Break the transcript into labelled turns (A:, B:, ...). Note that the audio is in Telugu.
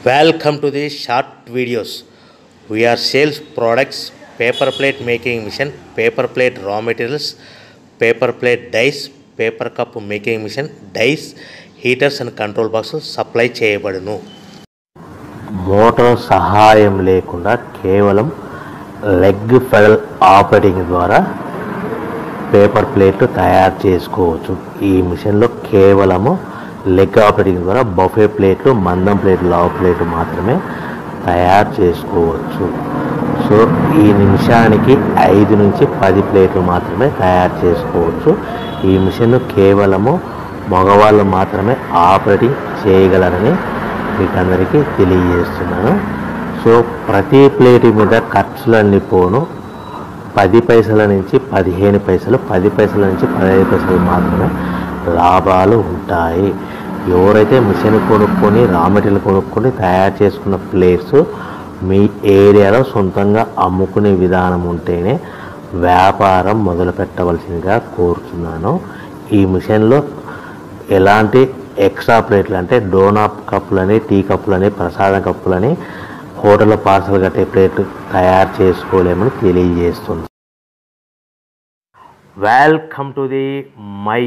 A: Welcome to the short videos. We are sales products, paper plate making machine, paper plate raw materials, paper plate dies, paper cup making machine, dies, heaters and control boxes supply చేయబడును. మోటార్ సహాయం లేకుండా కేవలం లెగ్ ఫెడల్ ఆపరేటింగ్ ద్వారా పేపర్ ప్లేట్లు తయారు చేసుకోవచ్చు. ఈ మిషన్లో కేవలము లెగ్ ఆపరేటింగ్ ద్వారా బఫే ప్లేట్లు, మందం ప్లేట్లు, లావు ప్లేట్లు మాత్రమే తయారు చేసుకోవచ్చు. సో ఈ నిమిషానికి 5 నుంచి 10 ప్లేట్లు మాత్రమే తయారు చేసుకోవచ్చు. ఈ మిషన్ కేవలము మగవాళ్ళు మాత్రమే ఆపరేటింగ్ చేయగలరని మీకు అందరికీ తెలియజేస్తున్నాను. సో ప్రతి ప్లేట్ మీద ఖర్చులన్నీ పోను 10 పైసల నుంచి 15 పైసలు, 10 పైసల నుంచి 15 పైసలు మాత్రమే లాభాలు ఉంటాయి. ఎవరైతే మిషన్ కొనుక్కొని రా మెటీరియల్ కొనుక్కొని తయారు చేసుకున్న ప్లేట్స్ మీ ఏరియాలో సొంతంగా అమ్ముకునే విధానం ఉంటేనే వ్యాపారం మొదలు పెట్టవలసిందిగా కోరుతున్నాను. ఈ మిషన్లో ఎలాంటి ఎక్స్ట్రా ప్లేట్లు అంటే డోనాప్ కప్పులని, టీ కప్పులని, ప్రసాదం కప్పులని, హోటల్లో పార్సల్ కట్టే ప్లేట్లు తయారు చేసుకోలేమని తెలియజేస్తుంది. Welcome to the my